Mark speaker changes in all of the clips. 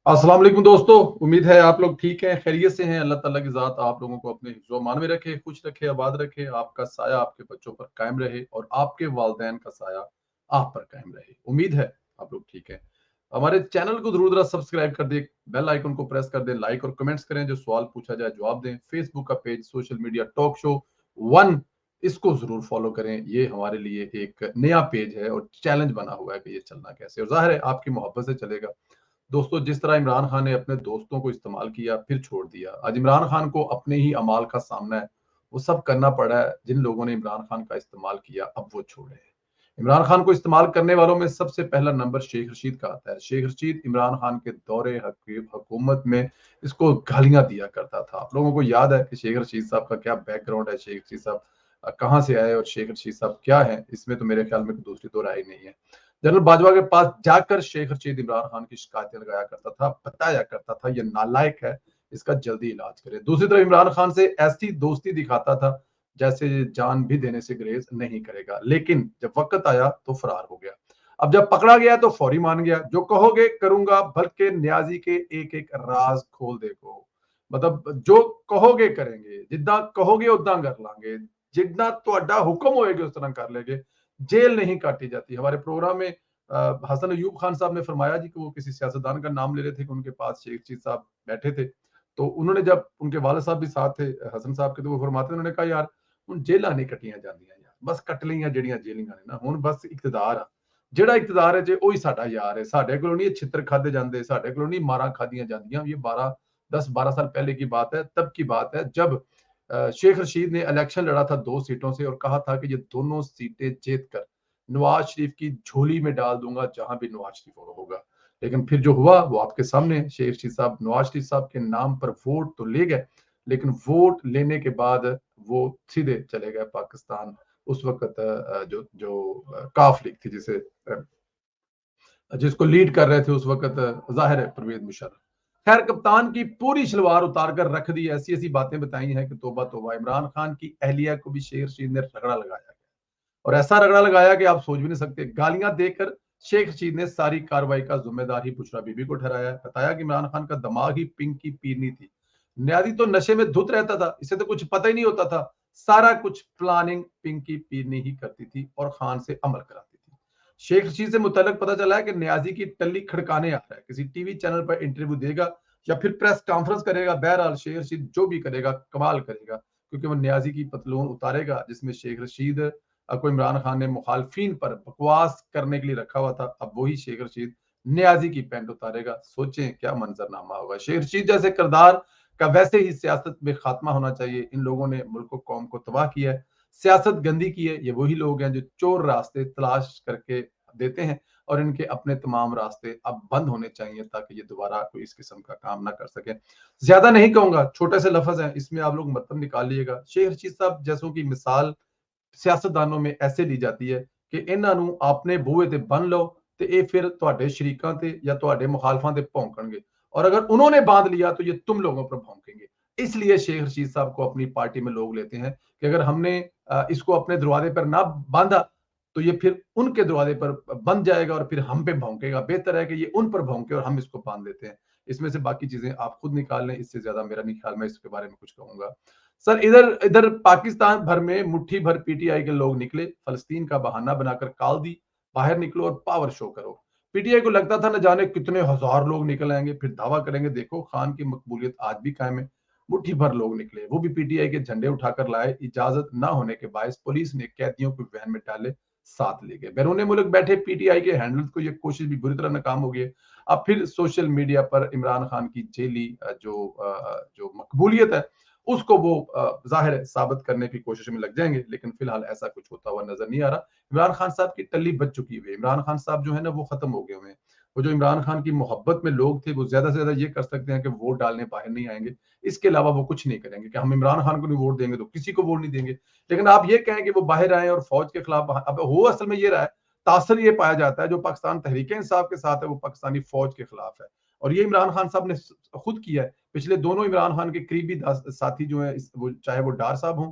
Speaker 1: अस्सलाम वालेकुम दोस्तों, उम्मीद है आप लोग ठीक हैं, खैरियत से हैं। अल्लाह ताला की ज़ात आप लोगों को अपने हिफ्ज़ व अमान में रखे, खुश रखे, आबाद रखे, आपका साया आपके बच्चों पर कायम रहे और आपके वालिदैन का साया आप पर कायम रहे। उम्मीद है आप लोग ठीक हैं। हमारे चैनल को ज़रूर सब्सक्राइब कर दें, बेल आइकन को प्रेस कर दें, लाइक और कमेंट्स करें, जो सवाल पूछा जाए जवाब दें। फेसबुक का page social media talk show one, इसको ज़रूर फॉलो करें। ये हमारे लिए एक नया पेज है और चैलेंज बना हुआ है कि ये चलना कैसे, और ज़ाहिर है आपकी मोहब्बत से चलेगा। दोस्तों, जिस तरह इमरान खान ने अपने दोस्तों को इस्तेमाल किया फिर छोड़ दिया, आज इमरान खान को अपने ही अमाल का सामना है। वो सब करना पड़ा है जिन लोगों ने इमरान खान का इस्तेमाल किया, अब वो छोड़े हैं। इमरान खान को इस्तेमाल करने वालों में सबसे पहला नंबर शेख रशीद का आता है। शेख रशीद इमरान खान के दौरे हुकूमत में इसको गालियां दिया करता था। आप लोगों को याद है कि शेख रशीद साहब का क्या बैकग्राउंड है, शेख रशीद साहब कहाँ से आए और शेख रशीद साहब क्या है, इसमें तो मेरे ख्याल में कोई दूसरी दो राय नहीं है। जनरल बाजवा के पास जाकर शेख रशीद इमरान खान की शिकायतें लगाया करता था, बताया करता था ये नालायक है, इसका जल्दी इलाज करें। दूसरी तरफ इमरान खान से ऐसी दोस्ती दिखाता था जैसे जान भी देने से ग्रेज नहीं करेगा, लेकिन जब वक्त आया तो फरार हो गया। अब जब पकड़ा गया तो फौरी मान गया, जो कहोगे करूंगा, बल्कि न्याजी के एक एक राज खोल देखो। मतलब जो कहोगे करेंगे, जिद्दां कहोगे उदां कर लांगे, जितना ਤੁਹਾਡਾ हुक्म होएगा उस तरह कर लेंगे। जेल नहीं काटी जाती। हमारे प्रोग्राम में हसन अयूब खान साहब ने फरमाया जी कि वो किसी सियासतदान का नाम ले रहे थे कि उनके पास शेख रशीद साहब बैठे थे, तो उन्होंने, जब उनके वाले साहब भी साथ थे हसन साहब के, तो वो फरमाते, उन्होंने कहा यार ਹੁਣ जेल नहीं कटियां ਜਾਂਦੀਆਂ यार, बस कट ਲਈਆਂ ਜਿਹੜੀਆਂ ਜੇਲੀਆਂ ਨੇ ਨਾ, ਹੁਣ ਬਸ ਇਕਤਦਾਰ ਆ, ਜਿਹੜਾ ਇਕਤਦਾਰ ਹੈ ਜੇ ਉਹੀ ਸਾਡਾ ਯਾਰ ਹੈ। ਸਾਡੇ ਕੋਲੋਂ ਨਹੀਂ ਛਿੱਤਰ ਖਾਦੇ ਜਾਂਦੇ, ਸਾਡੇ ਕੋਲੋਂ नहीं मारा खादियां ਜਾਂਦੀਆਂ। ये 10-12 साल पहले की बात है, तब की बात है जब शेख रशीद ने इलेक्शन लड़ा था 2 सीटों से और कहा था कि ये दोनों सीटें जीत कर नवाज शरीफ की झोली में डाल दूंगा, जहां भी नवाज शरीफ होगा। लेकिन फिर जो हुआ वो आपके सामने है। शेख रशीद साहब नवाज शरीफ साहब के नाम पर वोट तो ले गए, लेकिन वोट लेने के बाद वो सीधे चले गए पाकिस्तान। उस वक्त जो जो काफ लीग थी, जिसको लीड कर रहे थे उस वक्त, जाहिर है परवेज मुशर्रफ। खैर, कप्तान की पूरी शलवार उतार कर रख दी, ऐसी ऐसी बातें बताई हैं कि तोबा तोबा। इमरान खान की अहलिया को भी शेख रशीद ने रगड़ा लगाया, और ऐसा रगड़ा लगाया कि आप सोच भी नहीं सकते। गालियां देकर शेख रशीद ने सारी कार्रवाई का जिम्मेदार ही बुशरा बीबी को ठहराया। बताया कि इमरान खान का दिमाग ही पिंक की पीरनी थी। न्याजी तो नशे में धुत रहता था, इसे तो कुछ पता ही नहीं होता था। सारा कुछ प्लानिंग पिंक की पीरनी ही करती थी और खान से अमल कराती थी। शेख रशीद से मुतल्लिक पता चला है कि न्याजी की टल्ली खड़काने आ रहा है, किसी टीवी चैनल पर इंटरव्यू देगा या फिर प्रेस कॉन्फ्रेंस करेगा। बहरहाल शेख रशीद जो भी करेगा कमाल करेगा, क्योंकि वो न्याजी की पतलून उतारेगा जिसमें शेख रशीद को इमरान खान ने मुखालफिन पर बकवास करने के लिए रखा हुआ था। अब वही शेख रशीद न्याजी की पैंट उतारेगा। सोचें क्या मंजरनामा होगा। शेख रशीद जैसे किरदार का वैसे ही सियासत में खात्मा होना चाहिए। इन लोगों ने मुल्क को, कौम को तबाह किया है, सियासत गंदी की है। ये वही लोग हैं जो चोर रास्ते तलाश करके देते हैं, और इनके अपने तमाम रास्ते अब बंद होने चाहिए ताकि ये दोबारा कोई इस किस्म का काम ना कर सके। ज्यादा नहीं कहूंगा, छोटे से लफ्ज हैं, इसमें आप लोग मतलब निकाल लीजिएगा। शेख रशीद साहब जैसों की मिसाल सियासतदानों में ऐसे ली जाती है कि ਇਹਨਾਂ ਨੂੰ ਆਪਣੇ ਬੂਹੇ ਤੇ ਬੰਨ ਲਓ ਤੇ ਇਹ ਫਿਰ ਤੁਹਾਡੇ ਸ਼ਰੀਕਾਂ ਤੇ या ਤੁਹਾਡੇ मुखालफां ਤੇ ਭੌਂਕਣਗੇ, और अगर उन्होंने बांध लिया तो ये तुम लोगों पर भौंकेंगे। इसलिए शेख रशीद साहब को अपनी पार्टी में लोग लेते हैं कि अगर हमने इसको अपने दरवाजे पर ना बांधा तो ये फिर उनके दरवाजे पर बंद जाएगा और फिर हम पे भौंकेगा। बेहतर है कि ये उन पर भौंके और हम इसको बांध देते हैं। इसमें से बाकी चीजें आप खुद निकाल लें, इससे ज्यादा मेरा नहीं ख्याल मैं इसके बारे में कुछ कहूंगा। सर, इधर इधर पाकिस्तान भर में मुट्ठी भर पीटीआई के लोग निकले, फलस्तीन का बहाना बनाकर कॉल दी, बाहर निकलो और पावर शो करो। पीटीआई को लगता था न जाने कितने हजार लोग निकल आएंगे, फिर दावा करेंगे देखो खान की मकबूलियत आज भी कायम है। मुट्ठी भर लोग निकले, वो भी पीटीआई के झंडे उठाकर लाए। इजाजत न होने के बायस पुलिस ने कैदियों को वैन में डाले, साथ ले गए। बैरून मुल्क बैठे पीटीआई के हैंडल को यह कोशिश भी बुरी तरह नाकाम हो गई। अब फिर सोशल मीडिया पर इमरान खान की जेली जो मकबूलियत है उसको वो जाहिर है साबित करने की कोशिश में लग जाएंगे, लेकिन फिलहाल ऐसा कुछ होता हुआ नजर नहीं आ रहा। इमरान खान साहब की टल्ली बच चुकी हुई है। इमरान खान साहब जो है ना वो खत्म हो गए हुए हैं। वो जो इमरान खान की मोहब्बत में लोग थे वो ज्यादा से ज्यादा ये कर सकते हैं कि वोट डालने बाहर नहीं आएंगे, इसके अलावा वो कुछ नहीं करेंगे कि हम इमरान खान को नहीं वोट देंगे तो किसी को वोट नहीं देंगे। लेकिन आप ये कहें कि वो बाहर आए और फौज के खिलाफ, अब हो असल में ये रहा है, तासर ये पाया जाता है जो पाकिस्तान तहरीक इंसाफ के साथ है वो पाकिस्तानी फौज के खिलाफ है, और ये इमरान खान साहब ने खुद किया है। पिछले दोनों इमरान खान के करीबी साथी जो है, वो चाहे वो डार साहब हों,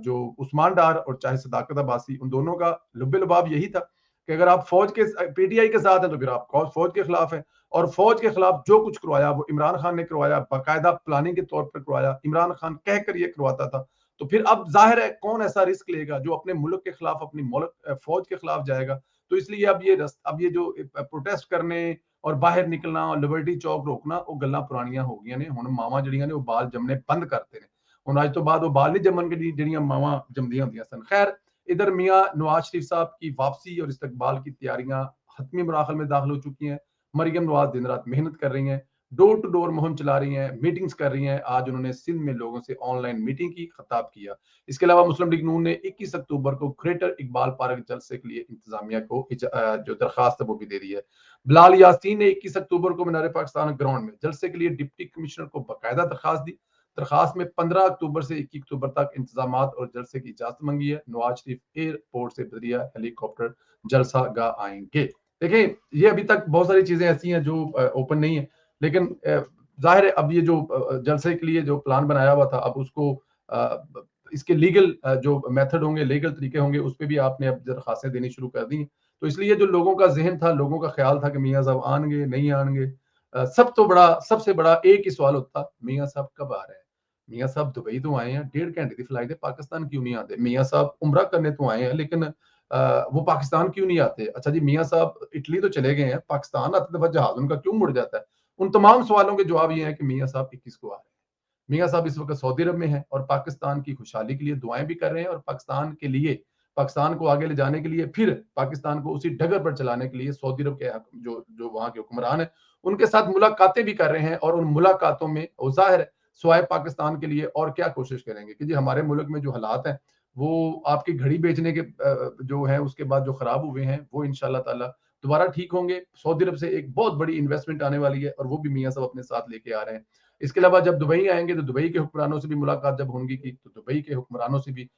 Speaker 1: जो उस्मान डार, और चाहे सदाकत अब्बासी, उन दोनों का लुब्बे लुबाब यही था कि अगर आप फौज के पीटीआई के साथ हैं तो फिर आप फौज के खिलाफ हैं, और फौज के खिलाफ जो कुछ करवाया वो इमरान खान ने करवाया, बाकायदा प्लानिंग के तौर पर करवाया, इमरान खान कहकर ये करवाता था। तो फिर अब जाहिर है कौन ऐसा रिस्क लेगा जो अपने मुल्क के खिलाफ, अपनी मुल्क फौज के खिलाफ जाएगा। तो इसलिए अब ये जो प्रोटेस्ट करने और बाहर निकलना और लिबर्टी चौक रोकना वो गल्लां पुरानियां हो गई ने। हुण मावां जड़ियां ने वो बाल जमने बंद करते ने। हुण अज तो बाद वो बाल नहीं जमन के जड़ियां मावां जमदियां होंदियां सन। खैर, इधर मियां नवाज शरीफ साहब की वापसी और इस्तकबाल की तैयारियां हतमी मराहल में दाखिल हो चुकी हैं। मरियम नवाज दिन रात मेहनत कर रही हैं, डोर टू डोर मुहिम चला रही हैं, मीटिंग्स कर रही हैं। आज उन्होंने सिंध में लोगों से ऑनलाइन मीटिंग की, खिताब किया। इसके अलावा मुस्लिम लीग नून ने 21 अक्टूबर को ग्रेटर इकबाल पार्क जलसे के लिए इंतजामिया को जो दरखास्त है वो भी दे दी है। बिलाल यासीन ने 21 अक्टूबर को मीनार पाकिस्तान ग्राउंड में जलसे के लिए डिप्टी कमिश्नर को बाकायदा दरखास्त दी। दरखास्त में 15 अक्टूबर से 21 अक्टूबर तक इंतजाम और जलसे की इजाजत मांगी है। नवाज शरीफ एयरपोर्ट से बजरिया हेलीकॉप्टर जलसा गाह आएंगे। देखें, ये अभी तक बहुत सारी चीजें ऐसी हैं जो ओपन नहीं है, लेकिन जाहिर है अब ये जो जलसे के लिए जो प्लान बनाया हुआ था, अब उसको इसके लीगल जो मेथड होंगे, लीगल तरीके होंगे, उस पर भी आपने अब दरखास्तें देनी शुरू कर दी। तो इसलिए जो लोगों का जहन था, लोगों का ख्याल था कि मियाँ साहब आएंगे नहीं आएंगे, सबसे बड़ा एक ही सवाल होता, मियाँ साहब कब आ रहे हैं? मियाँ साहब दुबई तो आए हैं, 1.5 घंटे की फ्लाइट है, पाकिस्तान क्यों नहीं आते? मियाँ साहब उम्रा करने तो आए हैं, लेकिन वो पाकिस्तान क्यों नहीं आते? अच्छा जी, मियाँ साहब इटली तो चले गए हैं, पाकिस्तान आते दफा जहाज उनका क्यों मुड़ जाता है? उन तमाम सवालों के जवाब ये है कि मियाँ साहब 21 को आ रहे हैं। मियाँ साहब इस वक्त सऊदी अरब में हैं और पाकिस्तान की खुशहाली के लिए दुआएं भी कर रहे हैं, और पाकिस्तान के लिए, पाकिस्तान को आगे ले जाने के लिए, फिर पाकिस्तान को उसी डगर पर चलाने के लिए सऊदी अरब के जो जो वहां के हुक्मरान है उनके साथ मुलाकातें भी कर रहे हैं। और उन मुलाकातों में वो जाहिर है स्वाय पाकिस्तान के लिए और क्या कोशिश करेंगे कि जी हमारे मुल्क में जो हालात हैं वो आपकी घड़ी बेचने के जो है उसके बाद जो खराब हुए हैं वो इंशाल्लाह ताला दोबारा ठीक होंगे। सऊदी अरब से एक बहुत बड़ी इन्वेस्टमेंट आने वाली है और वो भी मियाँ साहब अपने साथ लेके आ रहे हैं। इसके अलावा जब दुबई आएंगे तो दुबई के हुक्मरानों से भी मुलाकात जब होंगी की, तो दुबई के हुक्मरानों से भी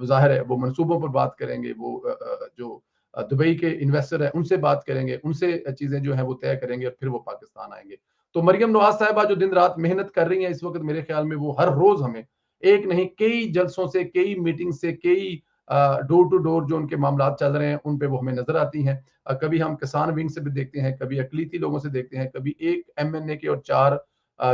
Speaker 1: जाहिर है वो मंसूबों पर बात करेंगे, वो जो दुबई के इन्वेस्टर है उनसे बात करेंगे, उनसे चीजें जो है वो तय करेंगे और फिर वो पाकिस्तान आएंगे। तो मरियम नवाज साहिबा जो दिन रात मेहनत कर रही हैं इस वक्त, मेरे ख्याल में वो हर रोज हमें एक नहीं कई जलसों से, कई मीटिंग से, कई डोर टू डोर जो उनके मामला चल रहे हैं उन पे वो हमें नजर आती हैं। कभी हम किसान विंग से भी देखते हैं, कभी अकलीती लोगों से देखते हैं, कभी एक एमएनए के और 4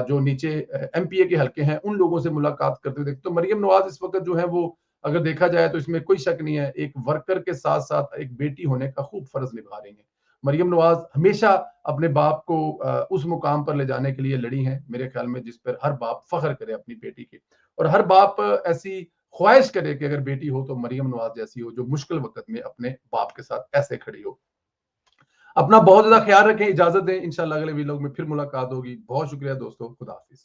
Speaker 1: जो नीचे एमपीए के हल्के हैं उन लोगों से मुलाकात करते हुए देखते। तो मरियम नवाज इस वक्त जो है वो, अगर देखा जाए तो इसमें कोई शक नहीं है, एक वर्कर के साथ साथ एक बेटी होने का खूब फर्ज निभा रही है। मरियम नवाज हमेशा अपने बाप को उस मुकाम पर ले जाने के लिए लड़ी हैं, मेरे ख्याल में, जिस पर हर बाप फख्र करे अपनी बेटी की, और हर बाप ऐसी ख्वाहिश करे कि अगर बेटी हो तो मरियम नवाज जैसी हो, जो मुश्किल वक्त में अपने बाप के साथ ऐसे खड़ी हो। अपना बहुत ज्यादा ख्याल रखें, इजाजत दें, इंशाल्लाह अगले वीडियो में फिर मुलाकात होगी। बहुत शुक्रिया दोस्तों, खुदा हाफिज।